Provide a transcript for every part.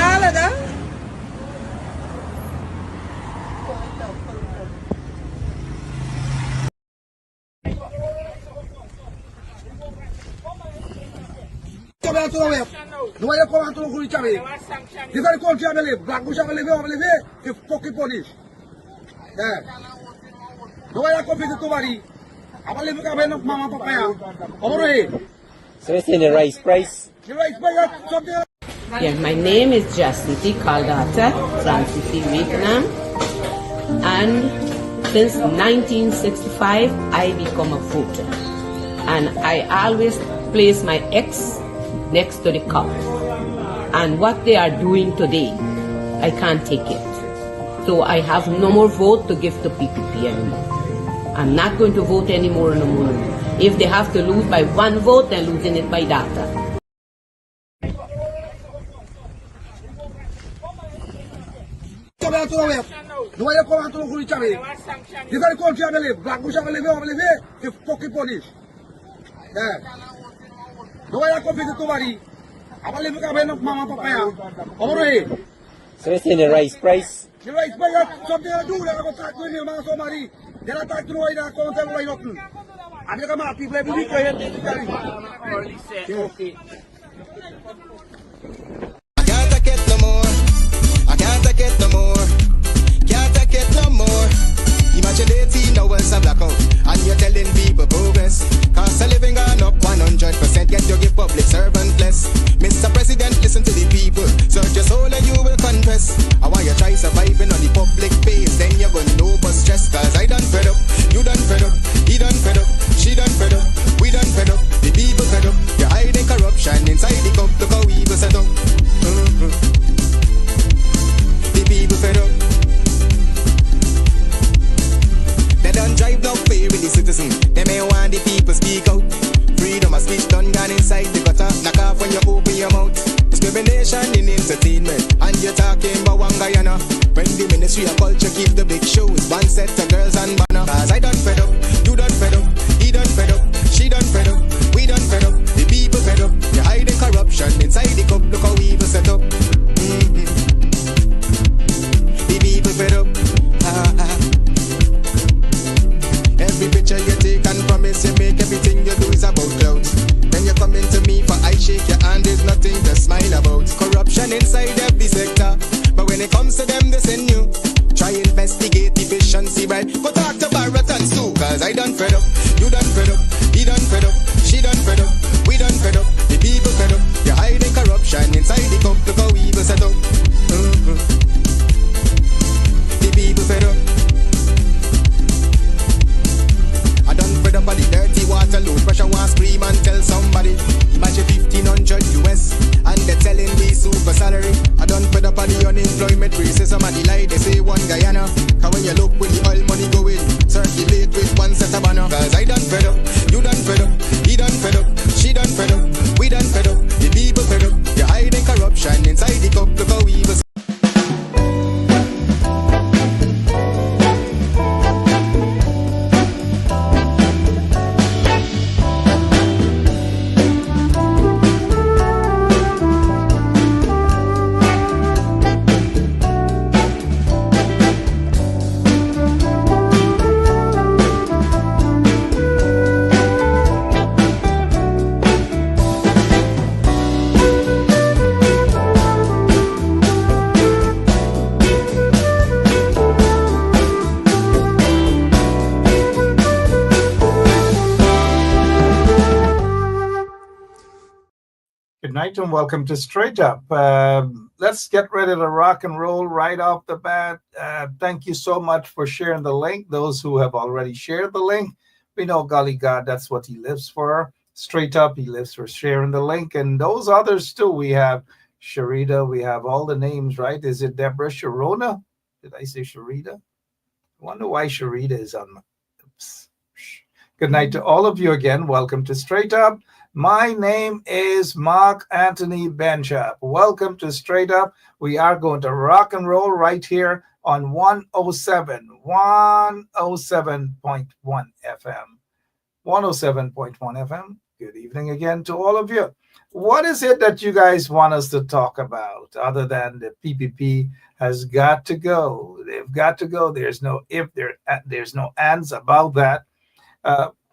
Alada? Nou wè yon koman tou nou kou li chame. Dis an kon chame le, black bush ame leve, e fucking punish. Nou wè yon kon fite tou bari. Ame leve kabe nou mama papa ya. Omo e. So it's in the rice price? The rice price something. Yeah, my name is Jasmine Caldata from Vietnam, and since 1965 I become a voter, and I always place my ex next to the cup, and what they are doing today, I can't take it. So I have no more vote to give to PPP anymore. I'm not going to vote anymore no more. If they have to lose by one vote, they're losing it by data. Nou wè yon koman tou nou kou li chame. Dis an kon chame le, black bush ame leve, e fucking punish. Nou wè yon kon fite tou bari. Ame leve kabe nou mama papa ya. Omo e. So it's in the rice price? The rice price something to do. They go talk to him man somebody. They attack to why they come tell why nothing. And they come out people every week here. Okay. I can't take it no more. I can't take it no more. Can't take it no more. Imagine 18 hours of blackout and you're telling people progress. Cost of living gone up 100%, yet you give public servant less. Mr. President, listen to the people. Search your soul and you will confess. I want you try surviving on the public face, then you're gonna know but stress. Cause I done fed up, you done fed up, he done fed up, she done fed up, we done fed up, the people fed up. You're hiding corruption inside the cup, look how evil set up. The people fed up. They don't drive no fair with the citizen. They may want the people speak out. Freedom of speech done gone inside the gutter. Knock off when you open your mouth. Discrimination in entertainment, and you're talking about one Guyana. When the Ministry of Culture keep the big shows, one set of girls and banner. Cause I done fed up, you done fed up, he done fed up, she done fed up, we done fed up, the people fed up. You're hiding corruption inside the cup, look how evil set up. The people fed up. Every picture you take and promise you make, everything you do is about clout. Then you come into me for I shake your hand, there's nothing to smile about. Corruption inside every sector, but when it comes to them they send you. Try investigate efficiency, right? Go talk to Baratans too. Cause I done fed up, you done fed up, he done fed up, she done fed up, we done fed up, the people fed up. You're hiding corruption inside the cup, look how evil set up. The people fed up. I done fed up on the dirty water, low pressure, want scream and tell somebody. Imagine 1500 US and they're telling me super salary. I done fed up on the unemployment racism and the lie they say one Guyana. Cause when you look with the oil money going, circulate with one set of banner. Cause I done fed up, you done fed up, he done fed up, she done fed up, we done fed up, the people fed up. You're hiding corruption inside the cup, look how evil. night and welcome to Straight Up. Let's get ready to rock and roll right off the bat. Thank you so much for sharing the link. Those who have already shared the link, we know Golly God, that's what he lives for. Straight Up, he lives for sharing the link. And those others too, we have Sharita, we have all the names, right? Is it Deborah Sharona? Did I say Sharita? I wonder why Sharita is on my... Oops. Good night to all of you again. Welcome to Straight Up. My name is Mark Anthony Benchap. Welcome to Straight Up. We are going to rock and roll right here on 107.1 FM. 107.1 FM. Good evening again to all of you. What is it that you guys want us to talk about other than the PPP has got to go? They've got to go. There's no if, there's no ands about that.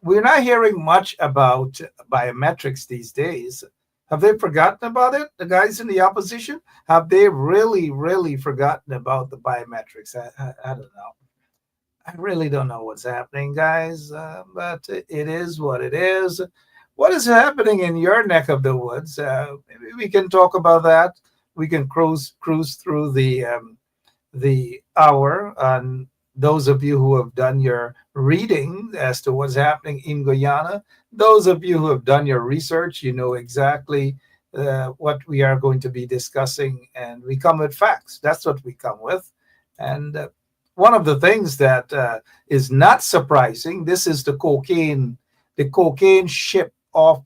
We're not hearing much about biometrics these days. Have they forgotten about it? The guys in the opposition? Have they really, really forgotten about the biometrics? I don't know. I really don't know what's happening, guys, but it is what it is. What is happening in your neck of the woods? Maybe we can talk about that. We can cruise through the hour on those of you who have done your reading as to what's happening in Guyana. Those of you who have done your research, you know exactly what we are going to be discussing, and we come with facts. That's what we come with. And one of the things that is not surprising, this is the cocaine ship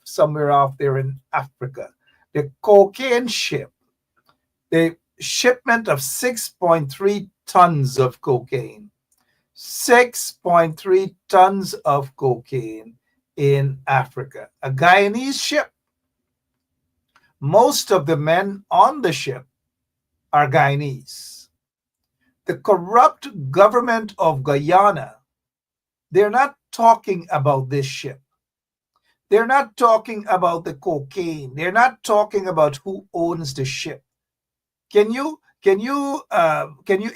somewhere off there in Africa. The cocaine ship, the shipment of 6.3 tons of cocaine. 6.3 tons of cocaine in Africa. A Guyanese ship. Most of the men on the ship are Guyanese. The corrupt government of Guyana, they're not talking about this ship. They're not talking about the cocaine. They're not talking about who owns the ship. Can you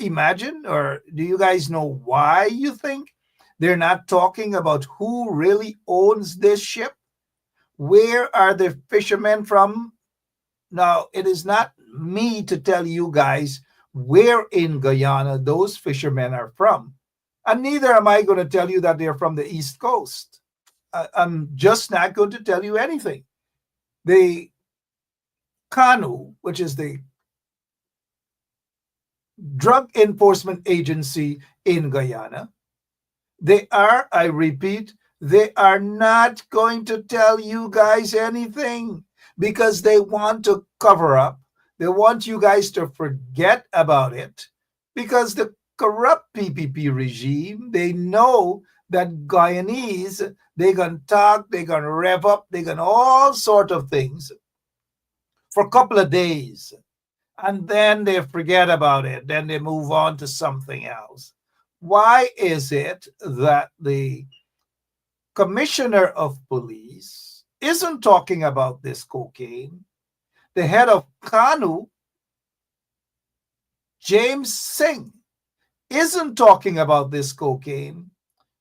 imagine, or do you guys know why you think they're not talking about who really owns this ship? Where are the fishermen from? Now, it is not me to tell you guys where in Guyana those fishermen are from. And neither am I going to tell you that they're from the East Coast. I'm just not going to tell you anything. The CANU, which is the Drug Enforcement Agency in Guyana, they are, I repeat, they are not going to tell you guys anything because they want to cover up. They want you guys to forget about it because the corrupt PPP regime, they know that Guyanese, they're going to talk, they're going to rev up, they're going to all sort of things for a couple of days. And then they forget about it. Then they move on to something else. Why is it that the commissioner of police isn't talking about this cocaine? The head of CANU, James Singh, isn't talking about this cocaine.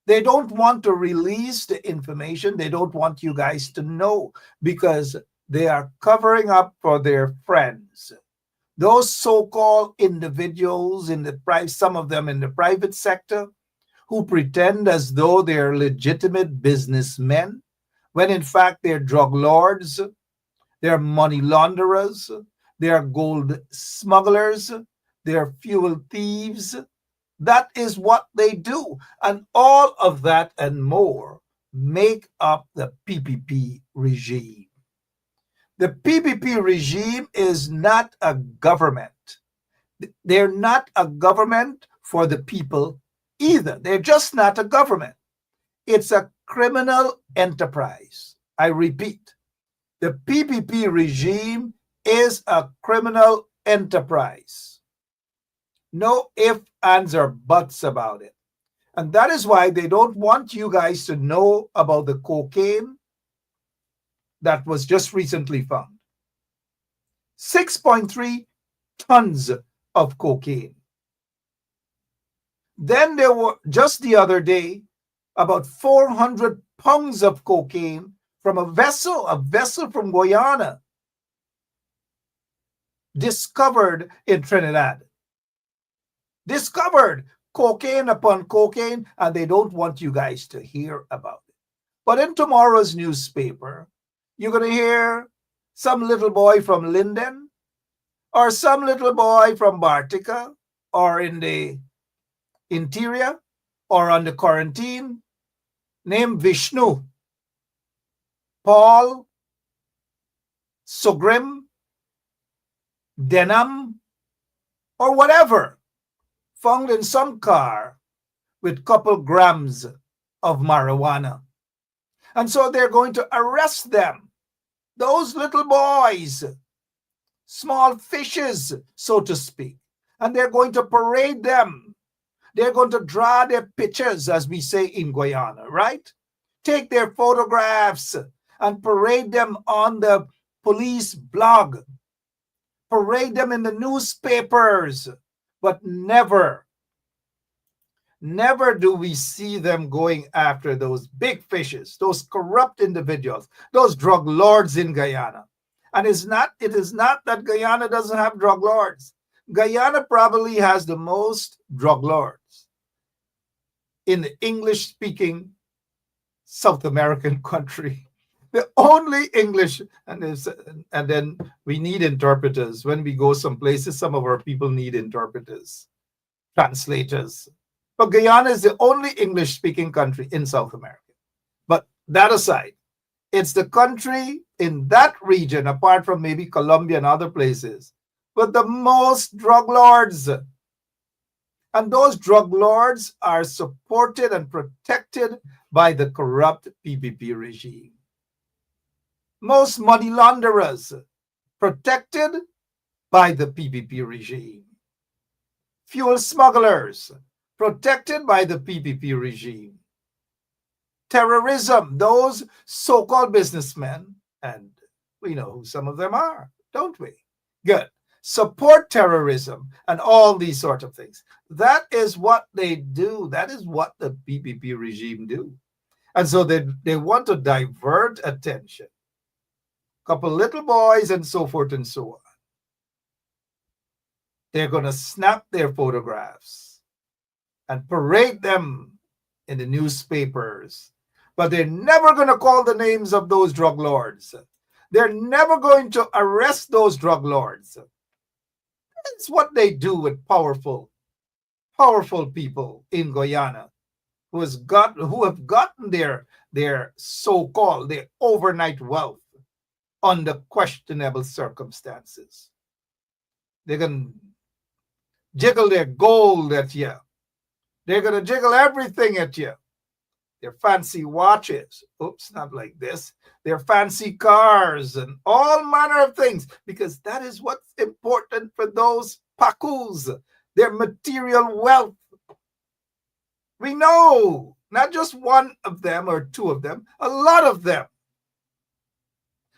They don't want to release the information. They don't want you guys to know because they are covering up for their friends. Those so-called individuals in the some of them in the private sector, who pretend as though they're legitimate businessmen, when in fact they're drug lords, they're money launderers, they're gold smugglers, they're fuel thieves. That is what they do. And all of that and more make up the PPP regime. The PPP regime is not a government. They're not a government for the people either. They're just not a government. It's a criminal enterprise. I repeat, the PPP regime is a criminal enterprise. No ifs, ands, or buts about it. And that is why they don't want you guys to know about the cocaine that was just recently found. 6.3 tons of cocaine. Then there were, just the other day, about 400 pounds of cocaine from a vessel from Guyana. discovered in Trinidad. Discovered cocaine upon cocaine, and they don't want you guys to hear about it. But in tomorrow's newspaper, you're going to hear some little boy from Linden, or some little boy from Bartica, or in the interior, or on the quarantine, named Vishnu, Paul, Sugrim, Denham, or whatever, found in some car with couple grams of marijuana. And so they're going to arrest them, those little boys, small fishes, so to speak, and they're going to parade them. They're going to draw their pictures, as we say in Guyana, right? Take their photographs and parade them on the police blog, parade them in the newspapers, but never do we see them going after those big fishes, those corrupt individuals, those drug lords in Guyana. And it is not that Guyana doesn't have drug lords. Guyana probably has the most drug lords in the English-speaking South American country. The only English, and then we need interpreters. When we go some places, some of our people need interpreters, translators. But Guyana is the only English-speaking country in South America. But that aside, it's the country in that region, apart from maybe Colombia and other places, with the most drug lords. And those drug lords are supported and protected by the corrupt PPP regime. Most money launderers protected by the PPP regime. Fuel smugglers protected by the PPP regime. Terrorism, those so-called businessmen, and we know who some of them are, don't we? Good. Support terrorism and all these sort of things. That is what they do. That is what the PPP regime do. And so they want to divert attention. Couple little boys and so forth and so on. They're going to snap their photographs and parade them in the newspapers. But they're never going to call the names of those drug lords. They're never going to arrest those drug lords. That's what they do with powerful people in Guyana who have gotten their so-called, their overnight wealth under questionable circumstances. They're going to jiggle their gold at you. They're going to jiggle everything at you. Their fancy watches. Oops, not like this. Their fancy cars and all manner of things, because that is what's important for those pakus, their material wealth. We know not just one of them or two of them, a lot of them.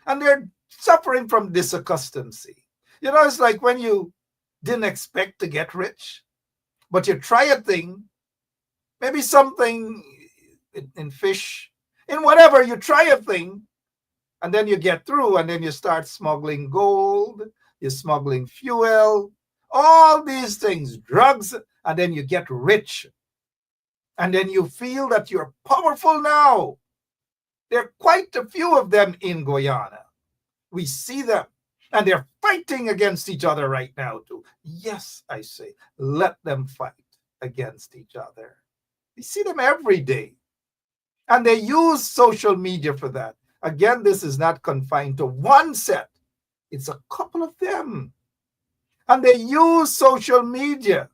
And they're suffering from disaccustomancy. You know, it's like when you didn't expect to get rich, but you try a thing, maybe something in fish, in whatever, you try a thing, and then you get through, and then you start smuggling gold, you're smuggling fuel, all these things, drugs, and then you get rich. And then you feel that you're powerful now. There are quite a few of them in Guyana. We see them, and they're fighting against each other right now too. Yes, I say, let them fight against each other. We see them every day. And they use social media for that. Again, this is not confined to one set. It's a couple of them. And they use social media.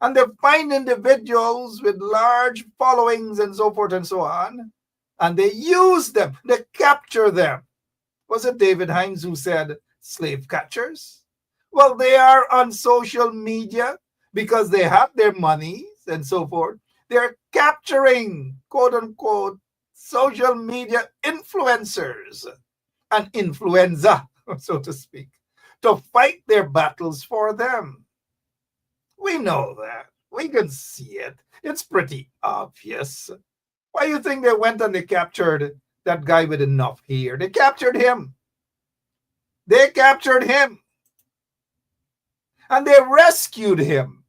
And they find individuals with large followings and so forth and so on. And they use them. They capture them. Was it David Hines who said slave catchers? Well, they are on social media because they have their monies and so forth. They're capturing, quote unquote, social media influencers and influenza, so to speak, to fight their battles for them. We know that. We can see it. It's pretty obvious. Why do you think they went and they captured that guy with enough hair? They captured him. They captured him. And they rescued him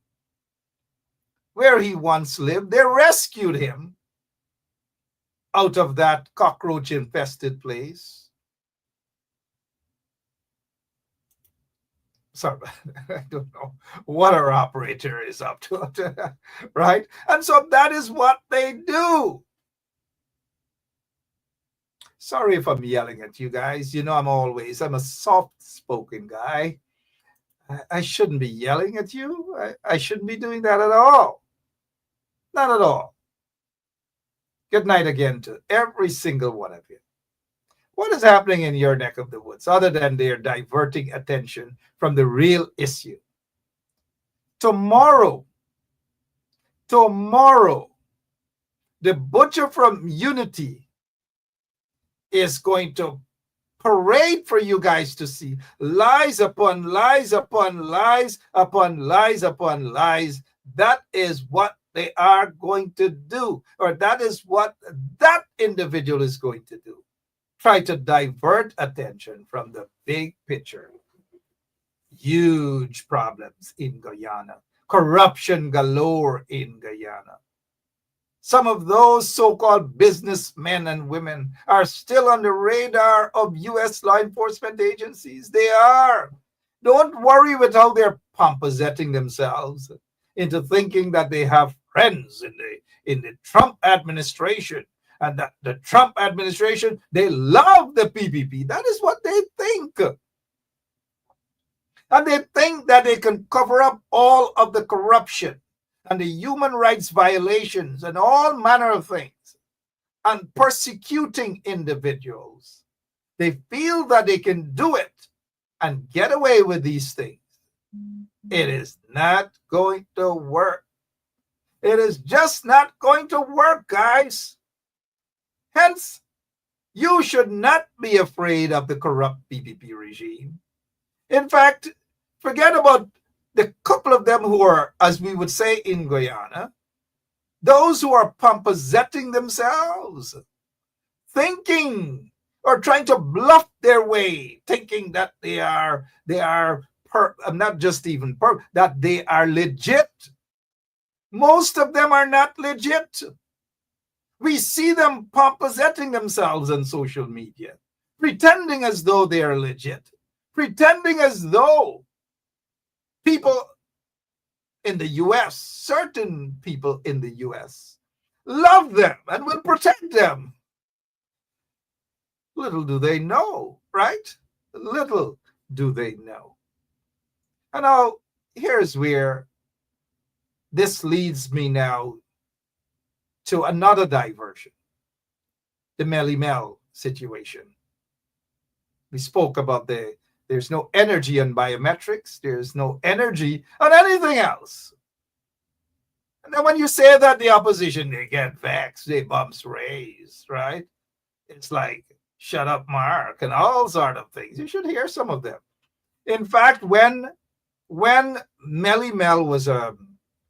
where he once lived. They rescued him out of that cockroach infested place. Sorry, I don't know what our operator is up to, right? And so that is what they do. Sorry if I'm yelling at you guys. You know, I'm a soft-spoken guy. I shouldn't be yelling at you. I shouldn't be doing that at all. Not at all. Good night again to every single one of you. What is happening in your neck of the woods other than they're diverting attention from the real issue? Tomorrow, the butcher from Unity is going to parade for you guys to see lies upon lies upon lies upon lies upon lies. That is what they are going to do, or that is what that individual is going to do. Try to divert attention from the big picture. Huge problems in Guyana. Corruption galore in Guyana. Some of those so-called businessmen and women are still on the radar of U.S. law enforcement agencies. They are. Don't worry with how they're pomposetting themselves into thinking that they have friends in the Trump administration, and that the Trump administration, they love the PPP. That is what they think. And they think that they can cover up all of the corruption and the human rights violations and all manner of things and persecuting individuals. They feel that they can do it and get away with these things. It is not going to work. It is just not going to work, guys. Hence, you should not be afraid of the corrupt PPP regime. In fact, forget about the couple of them who are, as we would say in Guyana, those who are pomposetting themselves, thinking or trying to bluff their way, thinking that they are not just even that they are legit. Most of them are not legit. We see them pomposetting themselves on social media, pretending as though they are legit, pretending as though people in the U.S., certain people in the U.S., love them and will protect them. Little do they know, right? Little do they know. And now, here's where this leads me now to another diversion, the Melly Mel situation. We spoke about there's no energy on biometrics, there's no energy on anything else. And then when you say that, the opposition, they get vexed, they bumps raised, right? It's like, shut up, Mark, and all sort of things. You should hear some of them. In fact, when Melly Mel was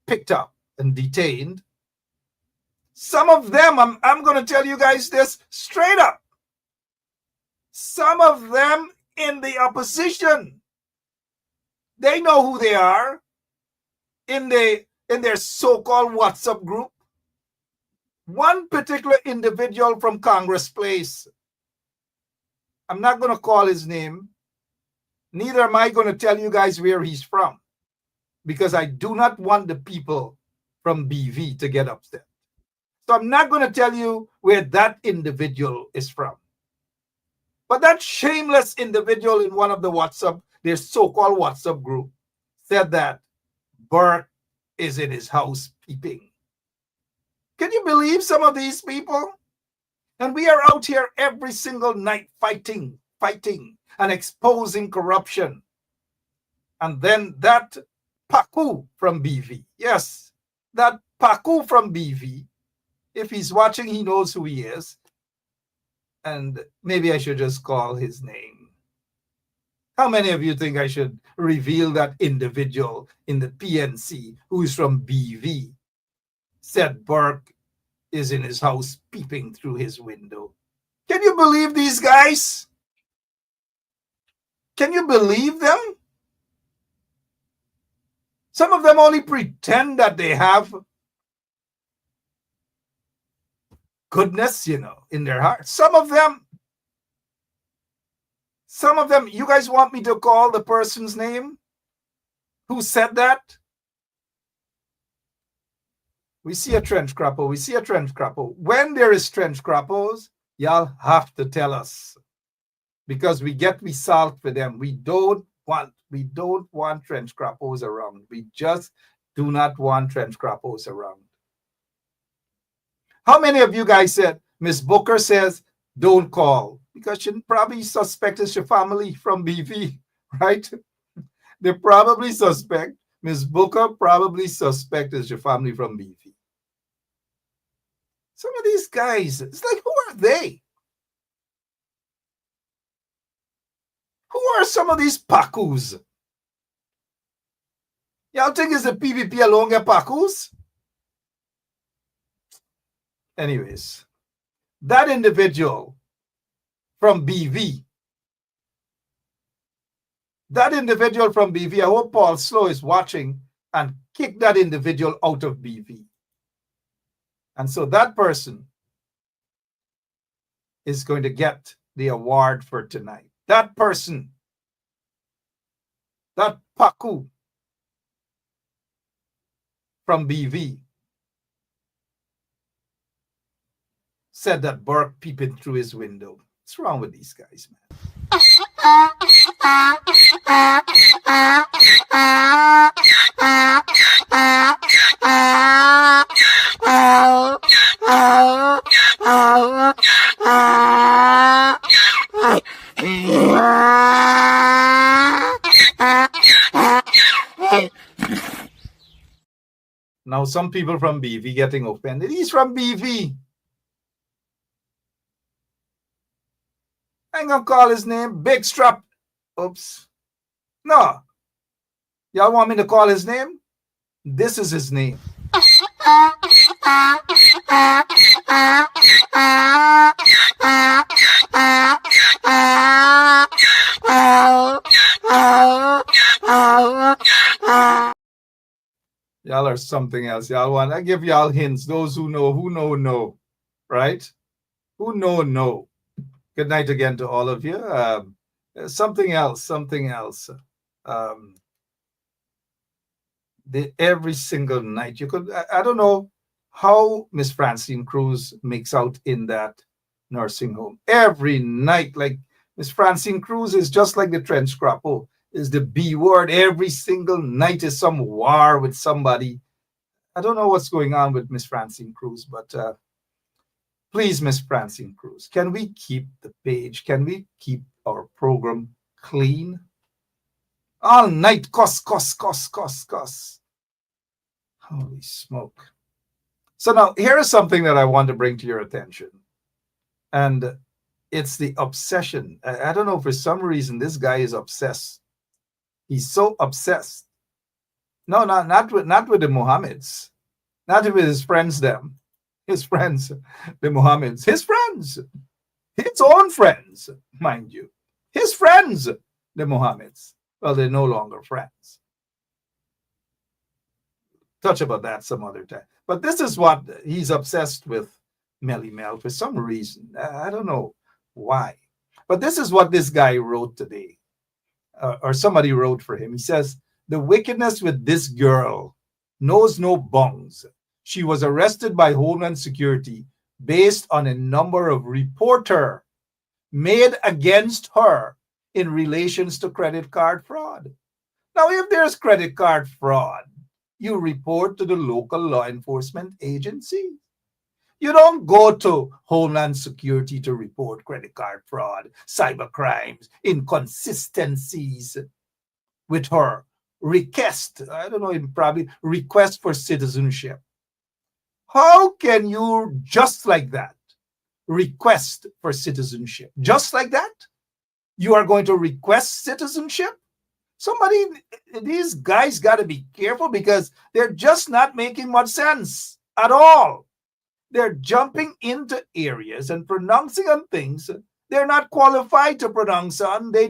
picked up and detained, some of them, I'm going to tell you guys this straight up. Some of them in the opposition, they know who they are in their so-called WhatsApp group. One particular individual from Congress Place, I'm not going to call his name, neither am I going to tell you guys where he's from, because I do not want the people from BV to get upset. So I'm not going to tell you where that individual is from. But that shameless individual in one of the their so-called WhatsApp group, said that Burke is in his house peeping. Can you believe some of these people? And we are out here every single night fighting and exposing corruption. And then that Paku from BV, yes, that Paku from BV, if he's watching, he knows who he is. And maybe I should just call his name. How many of you think I should reveal that individual in the PNC who is from BV? Said Burke is in his house peeping through his window. Can you believe these guys? Can you believe them? Some of them only pretend that they have goodness, in their heart. Some of them, you guys want me to call the person's name who said that? We see a trench crapper. When there is trench crappers, y'all have to tell us, because we get salt for them. We don't want trench crappers around. We just do not want trench crappers around. How many of you guys said, Miss Booker says, don't call? Because she probably suspects your family from BV, right? They probably suspect, Miss Booker probably suspects your family from BV. Some of these guys, it's like, who are they? Who are some of these Pacus? Y'all think it's the PVP alone get Pacus? Anyways, that individual from BV, I hope Paul Slow is watching and kick that individual out of BV. And so that person is going to get the award for tonight. That person, that Paku from BV, said that Burke peeping through his window. What's wrong with these guys, man? Now some people from BV getting offended. He's from BV. I ain't gonna call his name. Big Strap. Oops. No. Y'all want me to call his name? This is his name. Y'all are something else. Y'all want, I give y'all hints. Those who know, right? Who know. Good night again to all of you. Something else. Every single night, you could, I don't know how Miss Francine Cruz makes out in that nursing home. Every night, like Miss Francine Cruz is just like the trench crapper, is the B word. Every single night is some war with somebody. I don't know what's going on with Miss Francine Cruz, but please, Miss Francine Cruz, can we keep the page? Can we keep our program clean? All night, cuss. Holy smoke. So now, here is something that I want to bring to your attention. And it's the obsession. I don't know, for some reason, this guy is obsessed. He's so obsessed. No, not with the Mohammeds. Not with his friends, them. His friends, the Mohammeds. His friends. His own friends, mind you. His friends, the Mohammeds. Well, they're no longer friends. Touch about that some other time. But this is what he's obsessed with, Melly Mel, for some reason. I don't know why. But this is what this guy wrote today. Or somebody wrote for him. He says, the wickedness with this girl knows no bounds. She was arrested by Homeland Security based on a number of reports made against her in relations to credit card fraud. Now, if there's credit card fraud, you report to the local law enforcement agency. You don't go to Homeland Security to report credit card fraud, cyber crimes, inconsistencies with her request. I don't know, probably request for citizenship. How can you just like that request for citizenship? Just like that? You are going to request citizenship? These guys got to be careful, because they're just not making much sense at all. They're jumping into areas and pronouncing on things they're not qualified to pronounce on. They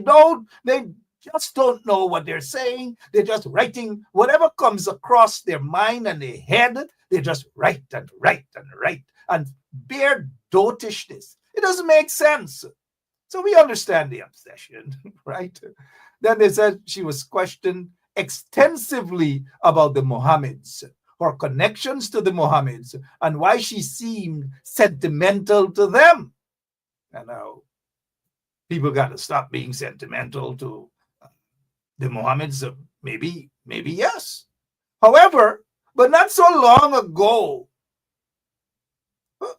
just don't know what they're saying. They're just writing whatever comes across their mind and their head. They just write and write and write and bare dotishness. It doesn't make sense. So we understand the obsession, right? Then they said she was questioned extensively about the Mohammeds, her connections to the Mohammeds, and why she seemed sentimental to them. And now people got to stop being sentimental to the Mohammeds. Maybe yes. However, but not so long ago,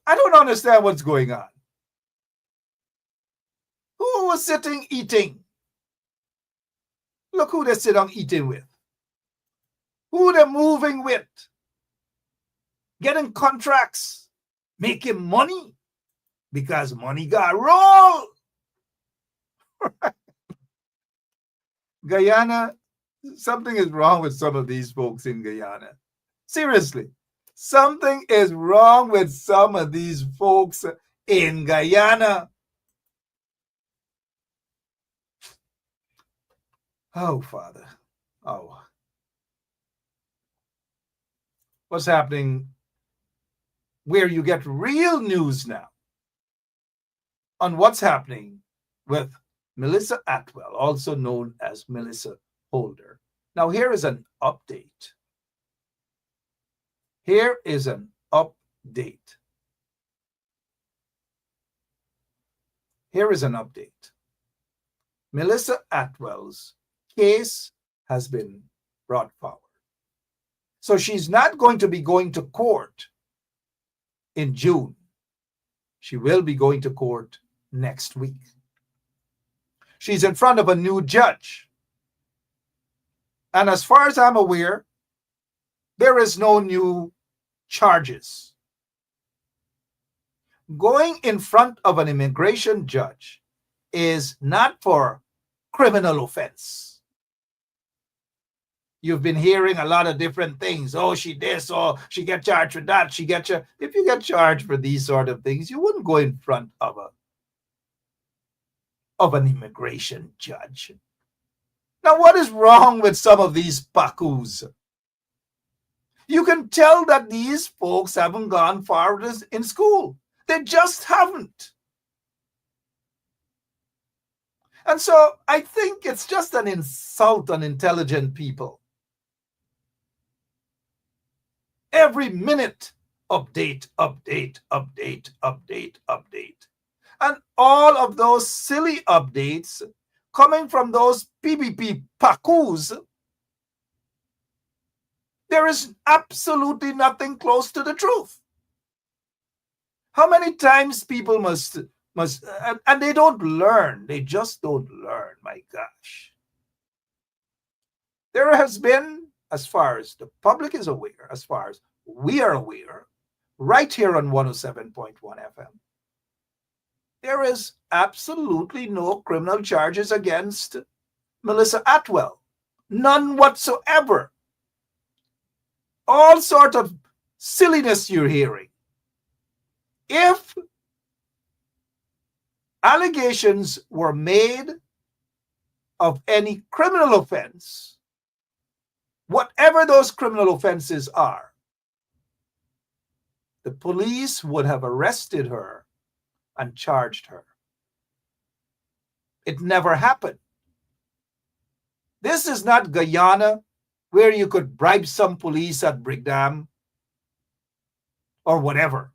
I don't understand what's going on. Who was sitting eating? Look who they sit down eating with. Who they're moving with. Getting contracts. Making money. Because money got rolled. Guyana, something is wrong with some of these folks in Guyana. Seriously. Something is wrong with some of these folks in Guyana. Oh, Father. Oh. What's happening where you get real news now on what's happening with Melissa Atwell, also known as Melissa Holder. Now, here is an update. Here is an update. Here is an update. Melissa Atwell's case has been brought forward. So she's not going to be going to court in June. She will be going to court next week. She's in front of a new judge. And as far as I'm aware, there is no new charges. Going in front of an immigration judge is not for criminal offense. You've been hearing a lot of different things. Oh, she this, or she get charged for that. She get charged. If you get charged for these sort of things, you wouldn't go in front of an immigration judge. Now, what is wrong with some of these pakus? You can tell that these folks haven't gone far in school. They just haven't. And so I think it's just an insult on intelligent people. Every minute, update, update, update, update, update. And all of those silly updates coming from those PPP pakus, there is absolutely nothing close to the truth. How many times people must and they don't learn. They just don't learn, my gosh. There has been, as far as the public is aware, as far as we are aware, right here on 107.1 FM, there is absolutely no criminal charges against Melissa Atwell. None whatsoever. All sort of silliness you're hearing. If allegations were made of any criminal offense, whatever those criminal offenses are, the police would have arrested her and charged her. It never happened. This is not Guyana, where you could bribe some police at Brigham or whatever,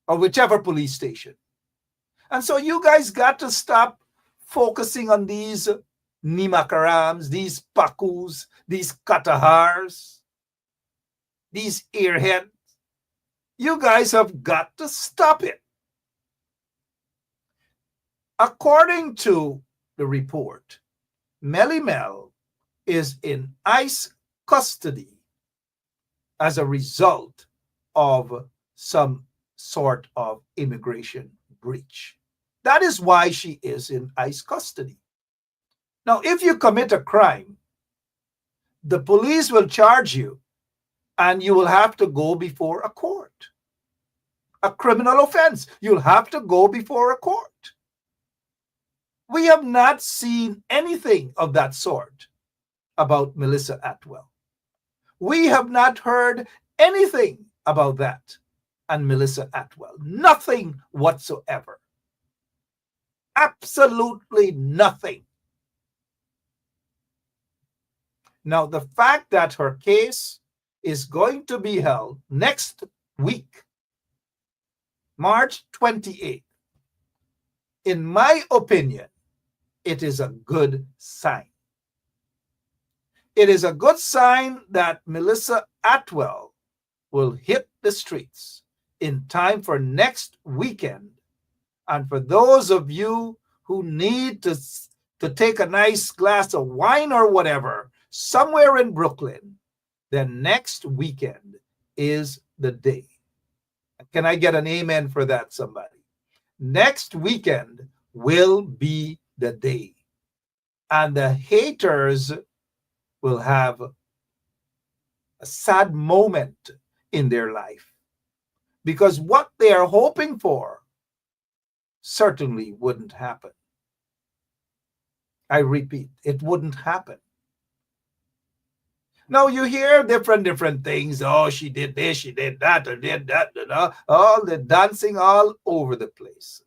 or whichever police station. And so you guys got to stop focusing on these Nimakarams, these Pakus, these Katahars, these earheads. You guys have got to stop it. According to the report, Melly Mel is in ICE custody as a result of some sort of immigration breach. That is why she is in ICE custody. Now, if you commit a crime, the police will charge you and you will have to go before a court. A criminal offense, you'll have to go before a court. We have not seen anything of that sort about Melissa Atwell. We have not heard anything about that and Melissa Atwell. Nothing whatsoever. Absolutely nothing. Now, the fact that her case is going to be held next week, March 28th, in my opinion, it is a good sign. It is a good sign that Melissa Atwell will hit the streets in time for next weekend. And for those of you who need to take a nice glass of wine or whatever somewhere in Brooklyn, then next weekend is the day. Can I get an amen for that, somebody? Next weekend will be the day. And the haters will have a sad moment in their life, because what they are hoping for certainly wouldn't happen. I repeat, it wouldn't happen. Now you hear different things. Oh, she did this, she did that, or did that, all the dancing all over the place.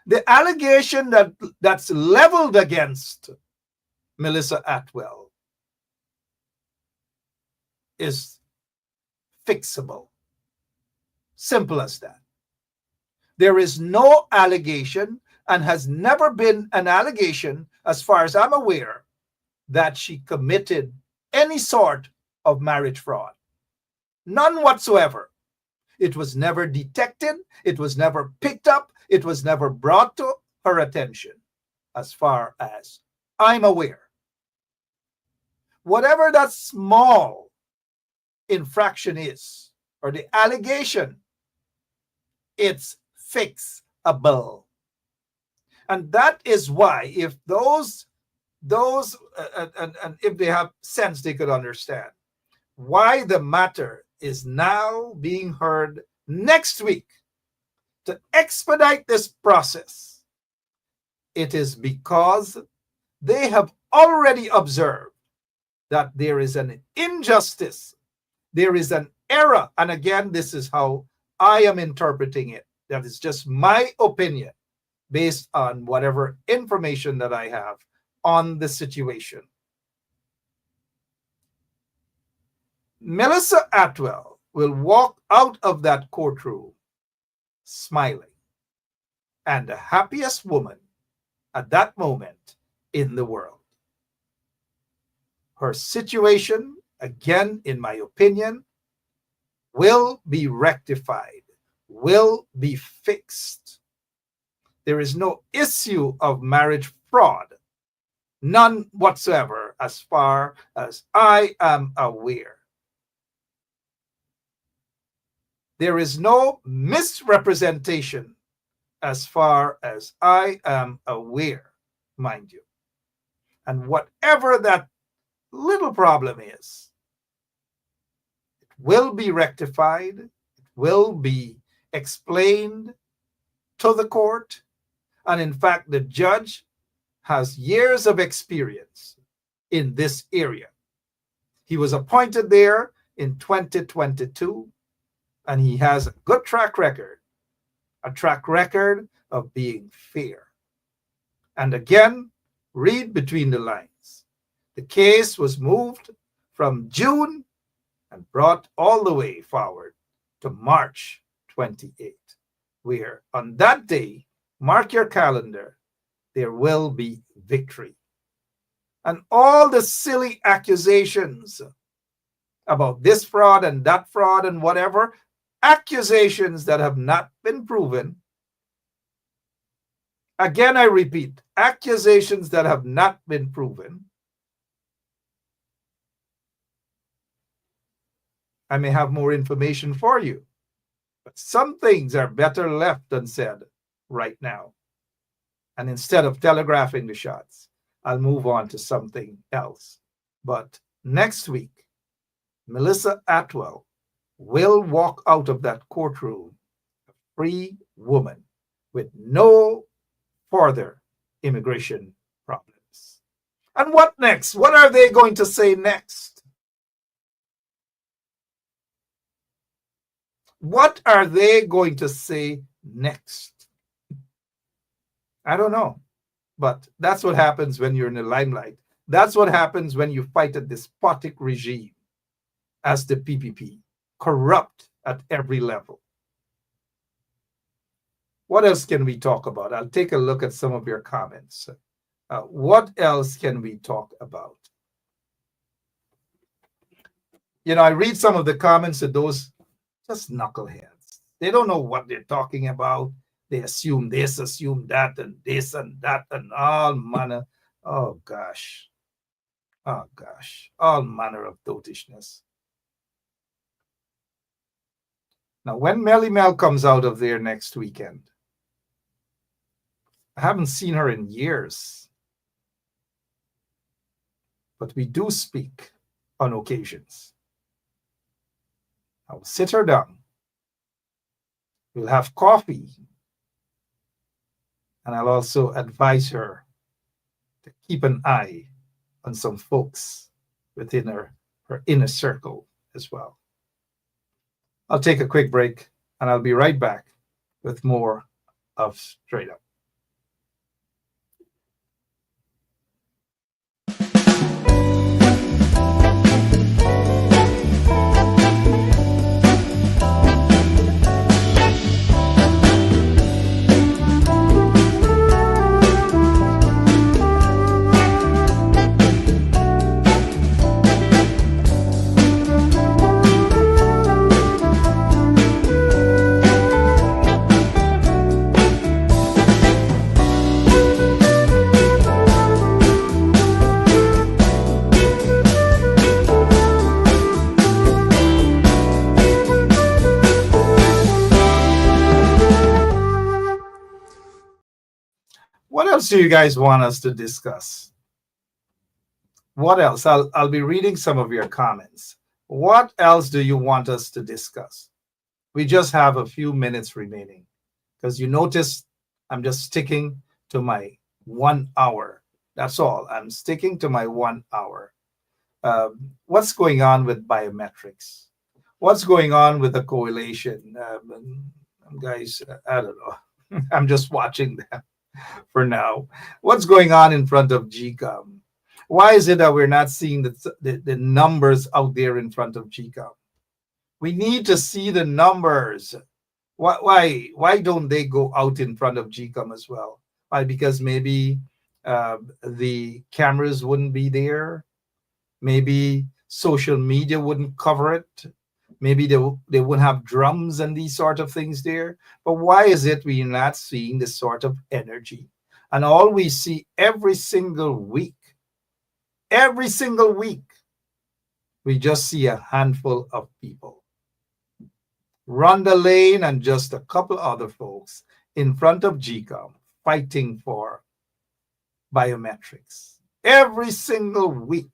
The allegation that's leveled against Melissa Atwell is fixable. Simple as that. There is no allegation, and has never been an allegation, as far as I'm aware, that she committed any sort of marriage fraud. None whatsoever. It was never detected. It was never picked up. It was never brought to her attention, as far as I'm aware. Whatever that small infraction is, or the allegation, it's fixable. And that is why, if those and if they have sense, they could understand why the matter is now being heard next week to expedite this process. It is because they have already observed that there is an injustice, there is an error. And again, this is how I am interpreting it. That is just my opinion based on whatever information that I have on the situation. Melissa Atwell will walk out of that courtroom smiling, and the happiest woman at that moment in the world. Her situation, again, in my opinion, will be rectified, will be fixed. There is no issue of marriage fraud, none whatsoever, as far as I am aware. There is no misrepresentation as far as I am aware, mind you. And whatever that little problem is, it will be rectified, it will be explained to the court. And in fact, the judge has years of experience in this area. He was appointed there in 2022, and he has a good track record, a track record of being fair. And again, read between the lines. The case was moved from June and brought all the way forward to March 28th, where on that day, mark your calendar, there will be victory. And all the silly accusations about this fraud and that fraud and whatever, accusations that have not been proven. Again, I repeat, accusations that have not been proven. I may have more information for you, but some things are better left unsaid right now. And instead of telegraphing the shots, I'll move on to something else. But next week, Melissa Atwell will walk out of that courtroom a free woman with no further immigration problems. And what next? What are they going to say next? What are they going to say next? I don't know. But that's what happens when you're in the limelight. That's what happens when you fight a despotic regime as the PPP, corrupt at every level. What else can we talk about? I'll take a look at some of your comments. What else can we talk about? You know, I read some of the comments of those just knuckleheads. They don't know what they're talking about. They assume this, assume that, and this and that, and all manner. Oh gosh. Oh gosh. All manner of dotishness. Now, when Melly Mel comes out of there next weekend, I haven't seen her in years. But we do speak on occasions. I'll sit her down. We'll have coffee. And I'll also advise her to keep an eye on some folks within her inner circle as well. I'll take a quick break and I'll be right back with more of Straight Up. What else do you guys want us to discuss? What else? I'll be reading some of your comments. What else do you want us to discuss? We just have a few minutes remaining because you notice I'm just sticking to my 1 hour. That's all. I'm sticking to my 1 hour. What's going on with biometrics? What's going on with the coalition? Guys, I don't know. I'm just watching them for now. What's going on in front of GCOM? Why is it that we're not seeing the numbers out there in front of GCOM? We need to see the numbers. Why don't they go out in front of GCOM as well? Why? Because maybe the cameras wouldn't be there. Maybe social media wouldn't cover it. Maybe they wouldn't have drums and these sort of things there. But why is it we're not seeing this sort of energy? And all we see every single week, we just see a handful of people. Rhonda Lane and just a couple other folks in front of GCOM fighting for biometrics. Every single week,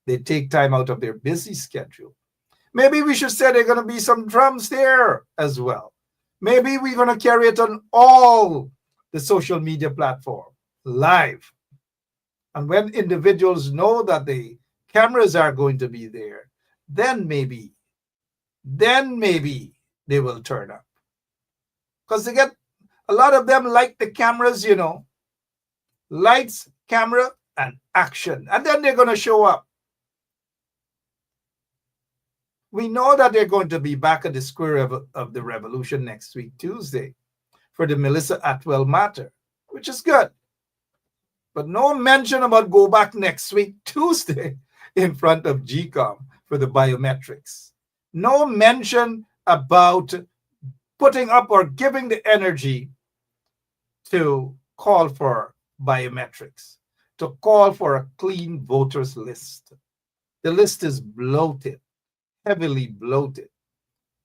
they take time out of their busy schedule. Maybe we should say there are going to be some drums there as well. Maybe we're going to carry it on all the social media platform live. And when individuals know that the cameras are going to be there, then maybe they will turn up. Because they get a lot of them like the cameras, you know, lights, camera, and action. And then they're going to show up. We know that they're going to be back at the square of the revolution next week, Tuesday, for the Melissa Atwell matter, which is good. But no mention about go back next week, Tuesday, in front of GCOM for the biometrics. No mention about putting up or giving the energy to call for biometrics, to call for a clean voters list. The list is bloated. Heavily bloated,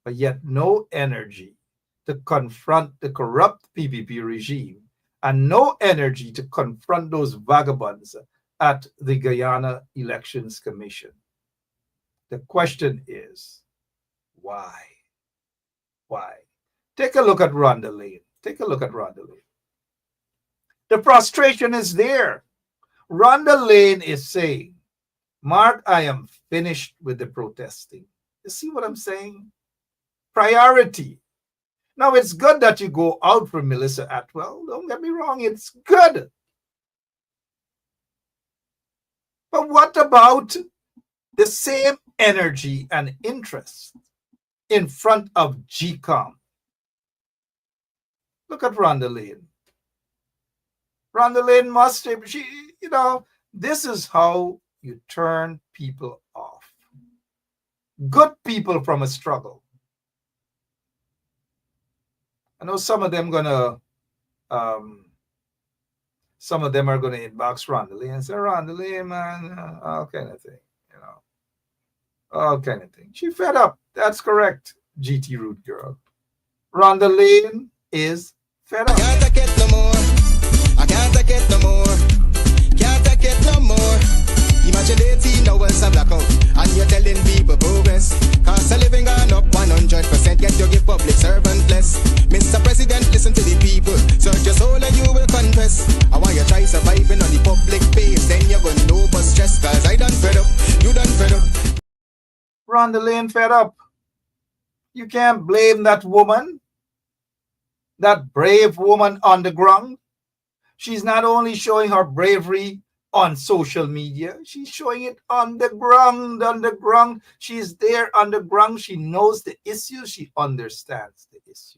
but yet no energy to confront the corrupt PPP regime and no energy to confront those vagabonds at the Guyana Elections Commission. The question is, why? Why? Take a look at Rhonda Lane. Take a look at Rhonda Lane. The frustration is there. Rhonda Lane is saying, Mark, I am finished with the protesting. You see what I'm saying? Priority. Now, it's good that you go out for Melissa Atwell. Don't get me wrong, it's good. But what about the same energy and interest in front of GCOM? Look at Rhonda Lane. Rhonda Lane must have, this is how you turn people off. Good people from a struggle. I know some of them are gonna inbox Rhonda Lane and say, Rhonda Lane, man, all kind of thing, all kind of thing. She fed up. That's correct, GT Root Girl. Rhonda Lane is fed up. Can't take it no more. I can't take it no more. Can't take it no more. Imagine 18 hours of blackout and you're telling people progress. Cost of living gone up 100%. Yet you give public servant less. Mr. President, listen to the people. Search your soul and you will confess. I want you try surviving on the public base. Then you're gonna know but stress. Cause I done fed up. You done fed up. Rhonda Lane fed up. You can't blame that woman, that brave woman on the ground. She's not only showing her bravery on social media, she's showing it on the ground, She's there on the ground. She knows the issues. She understands the issues.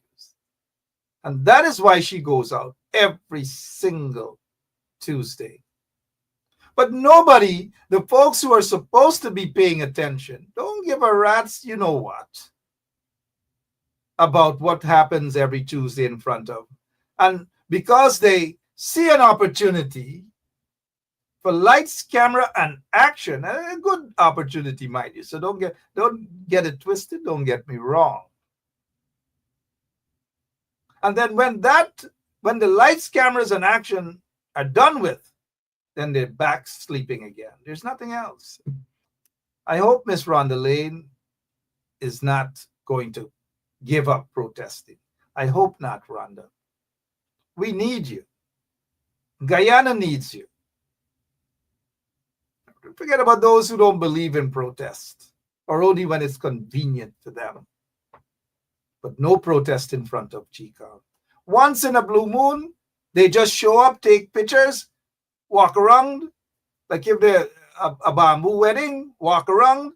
And that is why she goes out every single Tuesday. But nobody, the folks who are supposed to be paying attention, don't give a rat's you know what about what happens every Tuesday in front of. And because they see an opportunity for lights, camera, and action, a good opportunity, mind you. So don't get it twisted. Don't get me wrong. And then when the lights, cameras, and action are done with, then they're back sleeping again. There's nothing else. I hope Miss Rhonda Lane is not going to give up protesting. I hope not, Rhonda. We need you. Guyana needs you. Forget about those who don't believe in protest, or only when it's convenient to them. But no protest in front of GCOM. Once in a blue moon, they just show up, take pictures, walk around, like if they're a bamboo wedding, walk around,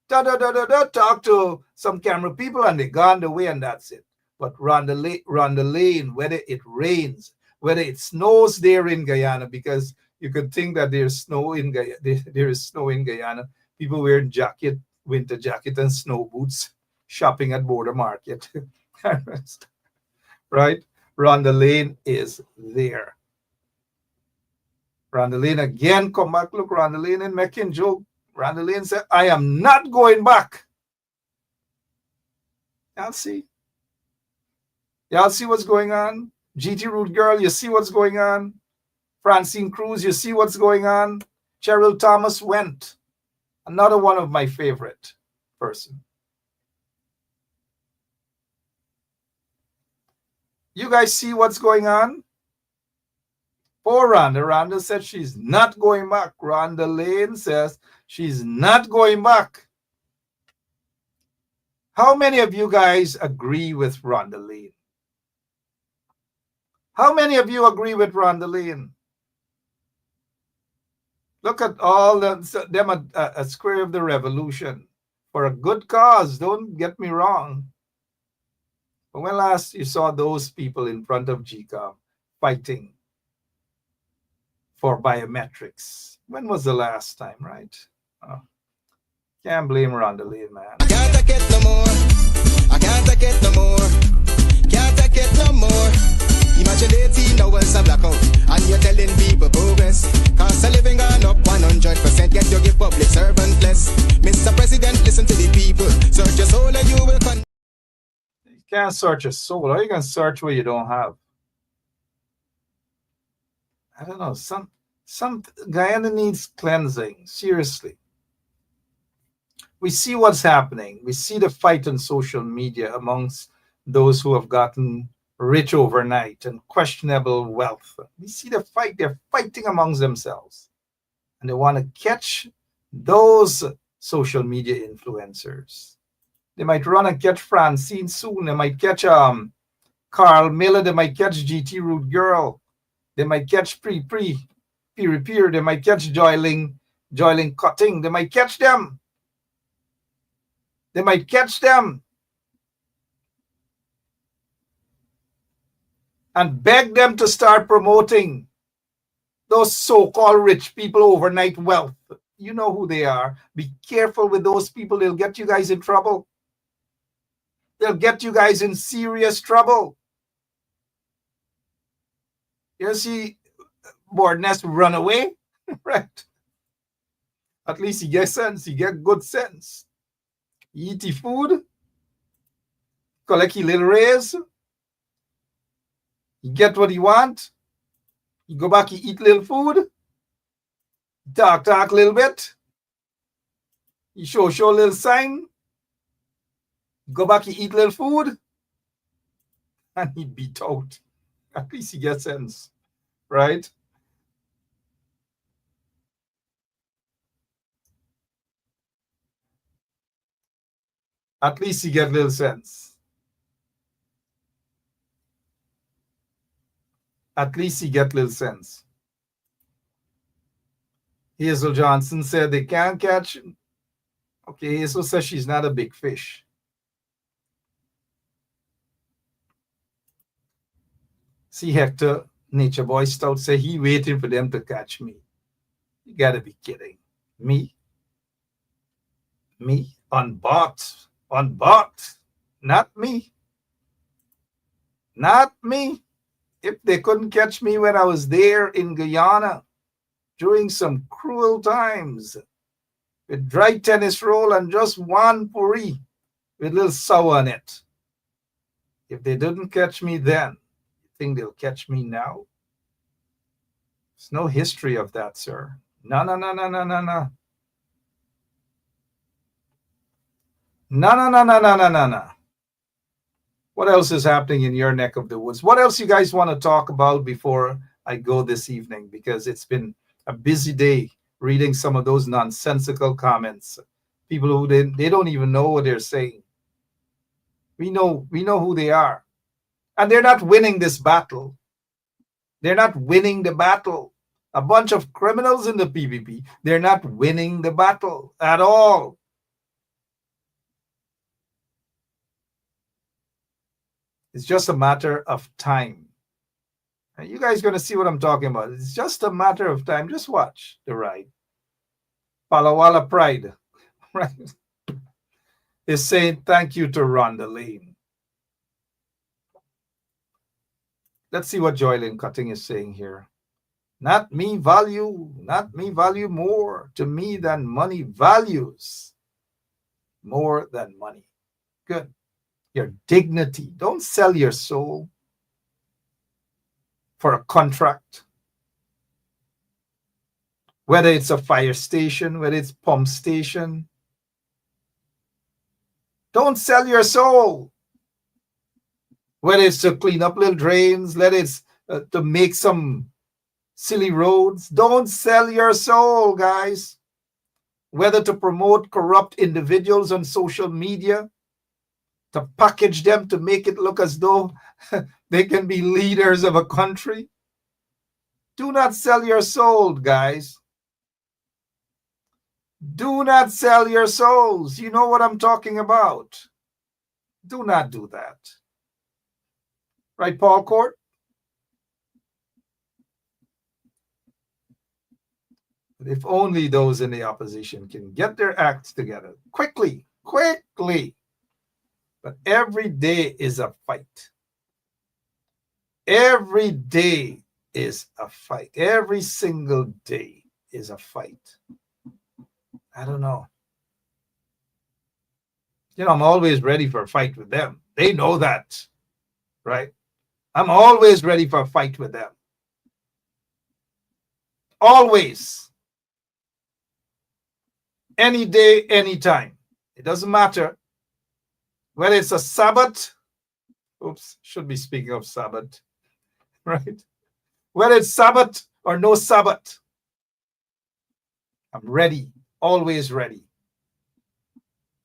talk to some camera people, and they're gone away, and that's it. But Rhonda Lane, whether it rains, whether it snows there in Guyana, because you could think that there's snow in Guyana. There is snow in Guyana. People wearing winter jacket and snow boots, shopping at Border Market. Right? Rhonda Lane is there. Rhonda Lane again come back. Look, Rhonda Lane and making joke. Rhonda Lane said, I am not going back. Y'all see? Y'all see what's going on? GT Root Girl, you see what's going on? Francine Cruz, you see what's going on? Cheryl Thomas went. Another one of my favorite person. You guys see what's going on? Poor Rhonda. Rhonda said she's not going back. Rhonda Lane says she's not going back. How many of you guys agree with Rhonda Lane? How many of you agree with Rhonda Lane? Look at all them a square of the revolution for a good cause. Don't get me wrong. But when last you saw those people in front of GCOM fighting for biometrics? When was the last time, right? Oh, can't blame Rhonda Lane, man. I can't take it no more. I can't take it no more. Can't take it no more. Imagine 18 hours of blackout and you're telling people progress. Cost of living gone up 100%. Yet you give public servant less. Mr. President, listen to the people. Search your soul and you will You can't search a soul. How are you going to search what you don't have? I don't know. Some Guyana needs cleansing. Seriously. We see what's happening. We see the fight on social media amongst those who have gotten rich overnight and questionable wealth. We see the fight. They're fighting amongst themselves. And they want to catch those social media influencers. They might run and catch Francine soon. They might catch Carl Miller. They might catch GT Root Girl. They might catch Peer. They might catch Joyling Cutting. They might catch them. They might catch them and beg them to start promoting those so-called rich people overnight wealth. You know who they are. Be careful with those people. They'll get you guys in trouble. They'll get you guys in serious trouble. You see, Bordness run away, right? At least he gets sense. He get good sense. He eat the food, collect his little raise, he get what he want, he go back, he eat little food, talk a little bit, he show a little sign, go back, he eat little food, and he beat out. At least he gets sense, right? At least he get little sense. At least he get little sense. Hazel Johnson said they can't catch. Okay, Hazel says she's not a big fish. See, Hector, Nature Boy Stout, say he waiting for them to catch me. You gotta be kidding. Me? Unbought. Not me. Not me. If they couldn't catch me when I was there in Guyana during some cruel times with dry tennis roll and just one puri with a little sour on it. If they didn't catch me then, you think they'll catch me now? There's no history of that, sir. No. No. What else is happening in your neck of the woods? What else you guys want to talk about before I go this evening? Because it's been a busy day reading some of those nonsensical comments. People who they don't even know what they're saying. We know who they are. And they're not winning this battle. They're not winning the battle. A bunch of criminals in the PPP. They're not winning the battle at all. It's just a matter of time. And you guys are going to see what I'm talking about. It's just a matter of time. Just watch the ride. Palawala Pride, right, is saying thank you to Rhonda Lane. Let's see what Joylyn Cutting is saying here. Not me value more to me than money values more than money. Good. Your dignity. Don't sell your soul for a contract. Whether it's a fire station, whether it's pump station. Don't sell your soul. Whether it's to clean up little drains, whether it's to make some silly roads. Don't sell your soul, guys. Whether to promote corrupt individuals on social media, to package them to make it look as though they can be leaders of a country. Do not sell your soul, guys. Do not sell your souls. You know what I'm talking about. Do not do that. Right, Paul Court? But if only those in the opposition can get their acts together quickly. But every day is a fight. Every day is a fight. Every single day is a fight. I don't know. You know, I'm always ready for a fight with them. They know that, right? I'm always ready for a fight with them. Always. Any day, anytime. It doesn't matter. Whether it's a Sabbath Oops, should be speaking of Sabbath, right? Whether it's Sabbath or no Sabbath, I'm ready, always ready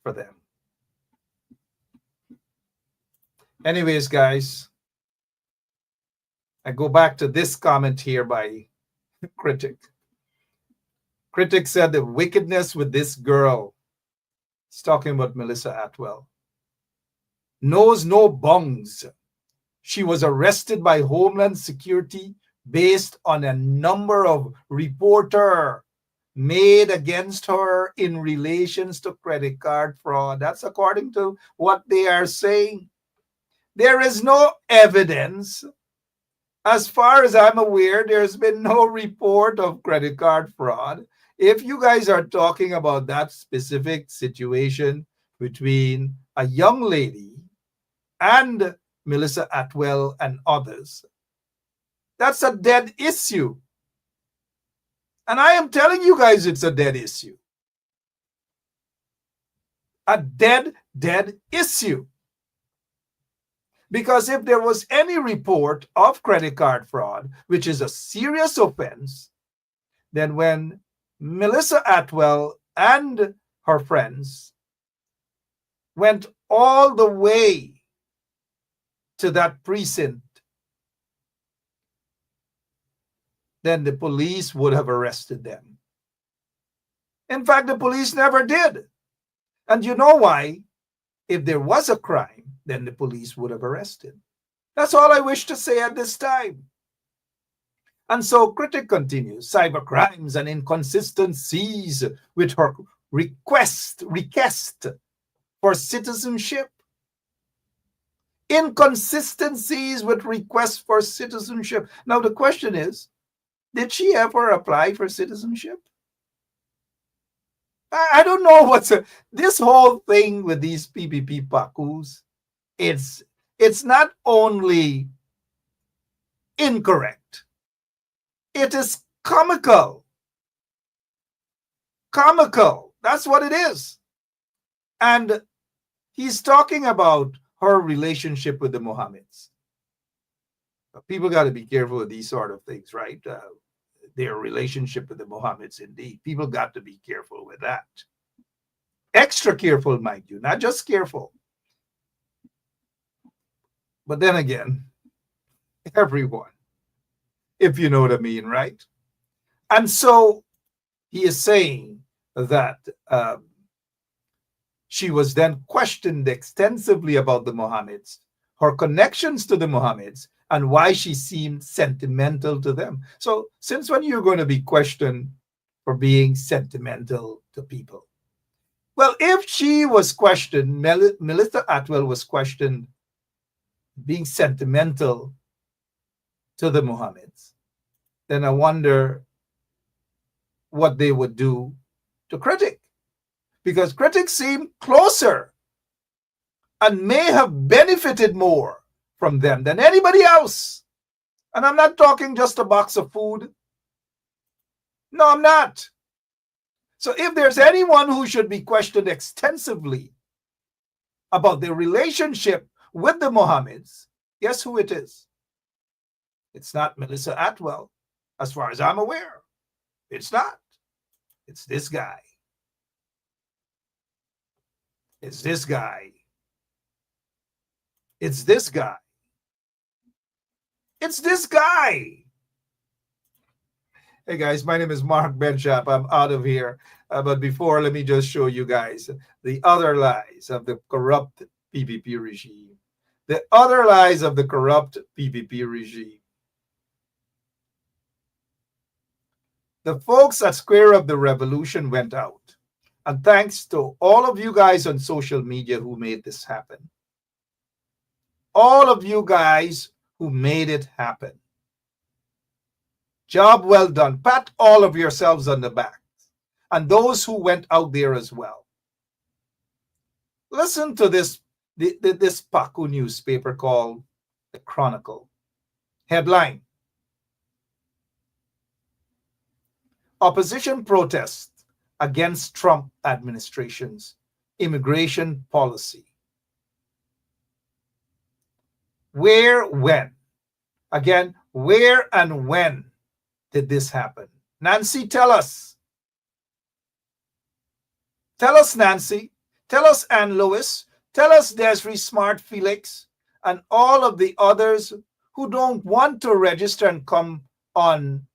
for them. Anyways, guys, I go back to this comment here by Critic. Critic said the wickedness with this girl, he's talking about Melissa Atwell, knows no bounds. She was arrested by Homeland Security based on a number of reports made against her in relations to credit card fraud. That's according to what they are saying. There is no evidence. As far as I'm aware, there's been no report of credit card fraud. If you guys are talking about that specific situation between a young lady and Melissa Atwell and others, that's a dead issue. And I am telling you guys it's a dead issue. A dead issue. Because if there was any report of credit card fraud, which is a serious offense, then when Melissa Atwell and her friends went all the way to that precinct, then the police would have arrested them. In fact, the police never did. And you know why? If there was a crime, then the police would have arrested. That's all I wish to say at this time. And so Critic continues, cyber crimes and inconsistencies with her request for citizenship. Inconsistencies with requests for citizenship. Now the question is, did she ever apply for citizenship? I don't know what's this whole thing with these PPP pakus. It's not only incorrect, it is comical. Comical. That's what it is. And he's talking about her relationship with the Mohammeds. People got to be careful with these sort of things, right? Their relationship with the Mohammeds, indeed. People got to be careful with that. Extra careful, mind you, not just careful. But then again, everyone, if you know what I mean, right? And so he is saying that she was then questioned extensively about the Mohammeds, her connections to the Mohammeds, and why she seemed sentimental to them. So since when you're going to be questioned for being sentimental to people? Well, if she was questioned, Melissa Atwell was questioned being sentimental to the Mohammeds, then I wonder what they would do to Critic. Because Critic seemed closer and may have benefited more from them than anybody else. And I'm not talking just a box of food. No, I'm not. So if there's anyone who should be questioned extensively about their relationship with the Mohammeds, guess who it is? It's not Melissa Atwell, as far as I'm aware. It's not. It's this guy. It's this guy. It's this guy. It's this guy. Hey guys, my name is Mark Benchap. I'm out of here. But before, let me just show you guys the other lies of the corrupt PPP regime. The other lies of the corrupt PPP regime. The folks at Square Up the Revolution went out. And thanks to all of you guys on social media who made this happen. All of you guys who made it happen. Job well done. Pat all of yourselves on the back. And those who went out there as well. Listen to this Paku newspaper called The Chronicle. Headline: Opposition protests against Trump administration's immigration policy. Where, when? Again, where and when did this happen? Nancy, tell us. Tell us, Nancy. Tell us, Ann Lewis. Tell us, Desiree Smart Felix, and all of the others who don't want to register and come on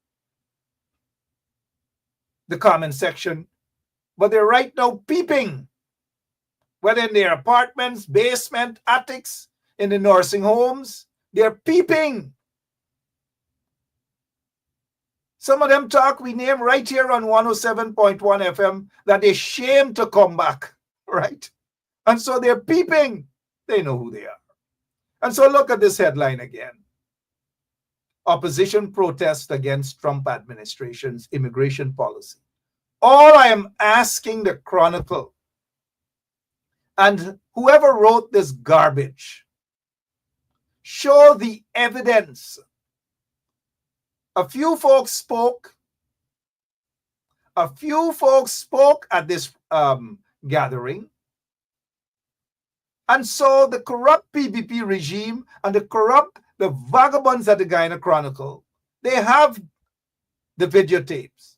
the comment section, but they're right now peeping, whether in their apartments, basement, attics, in the nursing homes, they're peeping. Some of them talk, we name right here on 107.1 FM that they're ashamed to come back, right? And so they're peeping. They know who they are. And so look at this headline again. Opposition protest against Trump administration's immigration policy. All I am asking the Chronicle and whoever wrote this garbage, show the evidence. A few folks spoke. A few folks spoke at this gathering. And so the corrupt PPP regime and the vagabonds at the Guyana Chronicle, they have the videotapes.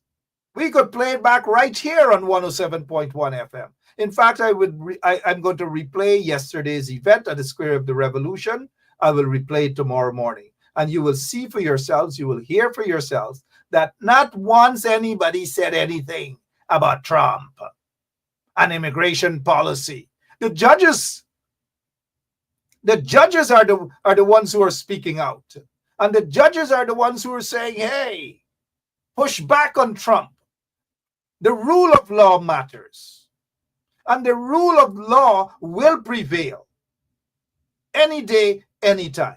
We could play it back right here on 107.1 FM. In fact, I'm going to replay yesterday's event at the Square of the Revolution. I will replay it tomorrow morning. And you will see for yourselves, you will hear for yourselves that not once anybody said anything about Trump and immigration policy. The judges are the ones who are speaking out. And the judges are the ones who are saying, hey, push back on Trump. The rule of law matters. And the rule of law will prevail any day, anytime.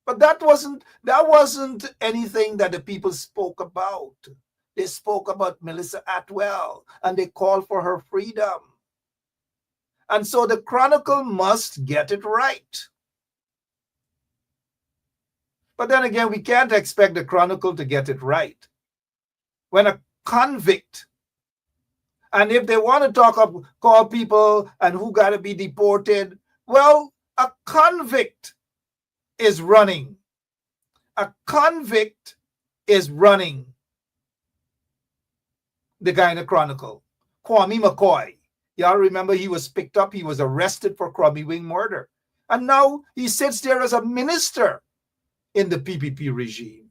But that wasn't anything that the people spoke about. They spoke about Melissa Atwell and they called for her freedom. And so the Chronicle must get it right. But then again, we can't expect the Chronicle to get it right. When a convict, and if they want to call people and who got to be deported, well, a convict is running. A convict is running the Guyana Chronicle. Kwame McCoy. Y'all remember he was picked up. He was arrested for Crummy Wing murder. And now he sits there as a minister in the PPP regime.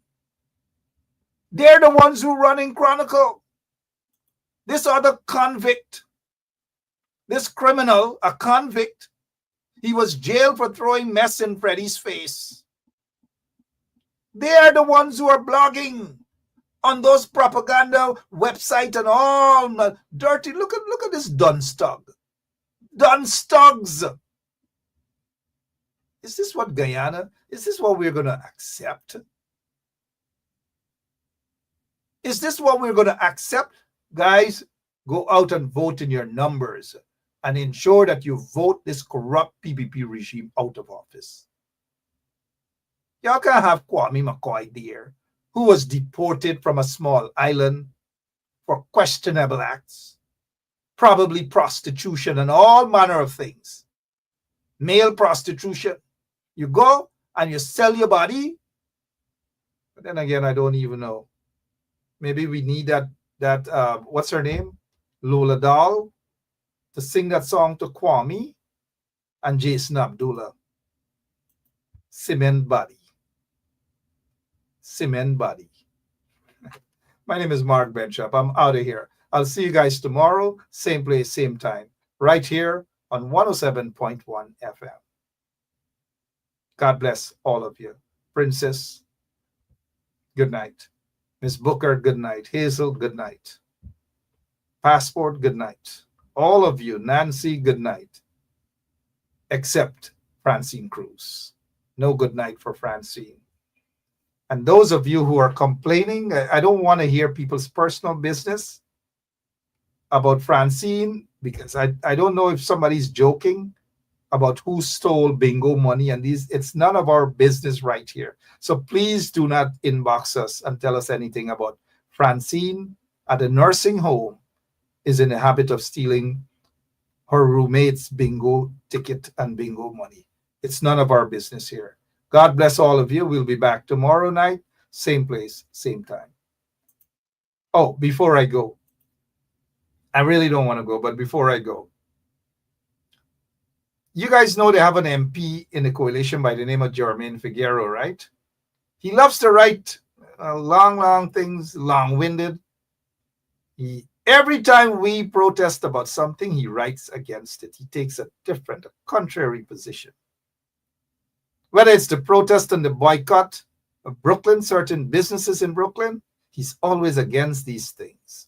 They're the ones who run in Chronicle. This other convict, this criminal, a convict, he was jailed for throwing mess in Freddie's face. They are the ones who are blogging on those propaganda websites and all dirty. Look at this Dunstug. Dunstugs. Is this what Guyana? Is this what we're going to accept? Is this what we're going to accept? Guys, go out and vote in your numbers and ensure that you vote this corrupt PPP regime out of office. Y'all can't have Kwame McCoy there, who was deported from a small island for questionable acts, probably prostitution and all manner of things. Male prostitution. You go and you sell your body. But then again, I don't even know. Maybe we need that what's her name? Lola Dahl to sing that song to Kwame and Jason Abdullah. Cement body. Cement body. My name is Mark Benchop. I'm out of here. I'll see you guys tomorrow, same place, same time, right here on 107.1 FM. God bless all of you. Princess, good night. Miss Booker, good night. Hazel, good night. Passport, good night. All of you, Nancy, good night. Except Francine Cruz. No good night for Francine. And those of you who are complaining, I don't want to hear people's personal business about Francine, because I don't know if somebody's joking about who stole bingo money and these. It's none of our business right here. So please do not inbox us and tell us anything about Francine at a nursing home is in the habit of stealing her roommate's bingo ticket and bingo money. It's none of our business here. God bless all of you. We'll be back tomorrow night, same place, same time. Oh, before I go, I really don't want to go, but before I go, you guys know they have an MP in the coalition by the name of Jermaine Figueroa, right? He loves to write long things, long-winded. Every time we protest about something, he writes against it. He takes a different, a contrary position. Whether it's the protest and the boycott of Brooklyn, certain businesses in Brooklyn, he's always against these things.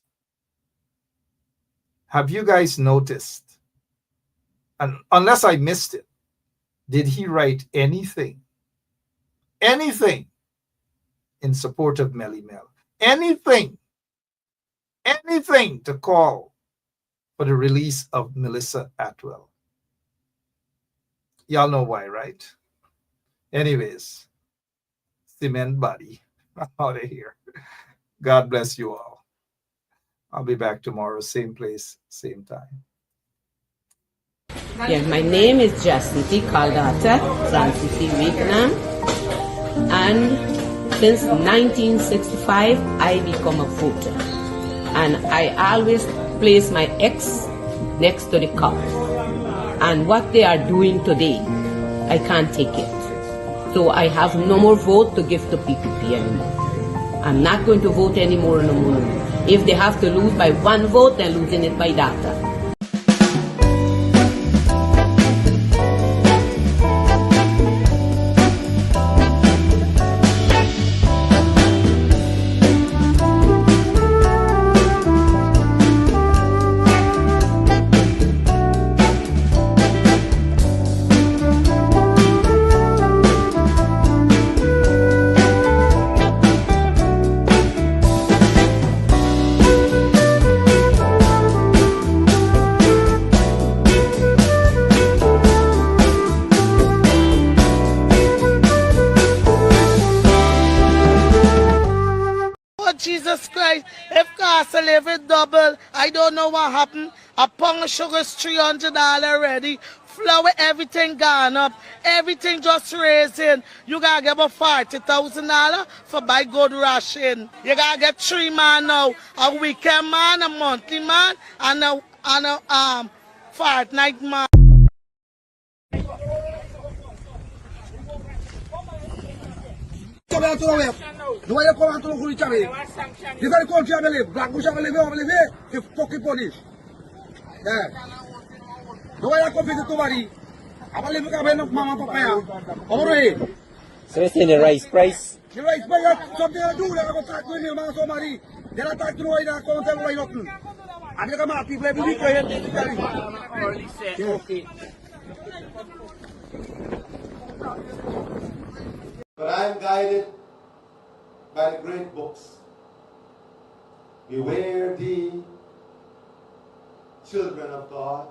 Have you guys noticed? And unless I missed it, did he write anything in support of Melly Mel? Anything to call for the release of Melissa Atwell? Y'all know why, right? Anyways, cement body. I'm out of here. God bless you all. I'll be back tomorrow, same place, same time. Yeah, my name is Jacinty Caldata, Francis Vietnam, and since 1965, I become a voter. And I always place my X next to the cup. And what they are doing today, I can't take it. So I have no more vote to give to PPP anymore. I'm not going to vote anymore no more. If they have to lose by one vote, they're losing it by data. Jesus Christ, if cost of living double, I don't know what happened. A pound of sugar is $300 already. Flour, everything gone up. Everything just raising. You gotta get about $40,000 for buy good ration. You gotta get 3 man now. A weekend man, a monthly man, and a fortnight man. The way you come out to the country, the very country I live, black bush I live, the fucking police. Yeah. The way you come to somebody, I live with mama papa. Over here. So it's in the rice price. The rice price, something I do, they're going to talk to me, man, somebody. They're not talking to me, they're going to tell me nothing. And you come out, people every week, okay. But I am guided by the great books. Beware thee, children of God.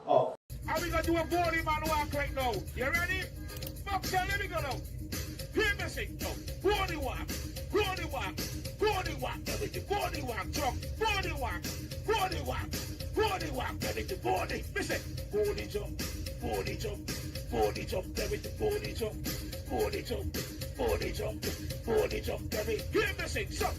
Oh. How we gonna do a body man walk right now? You ready? Box, let me go now. Hear me sing now. Body walk, body walk, body walk, everything. Body walk, truck, body walk, body walk, body walk, everything. Body, listen. Body jump, body jump, body jump, everything. Body jump, body jump, body jump, body jump, everything. Hear me sing, so.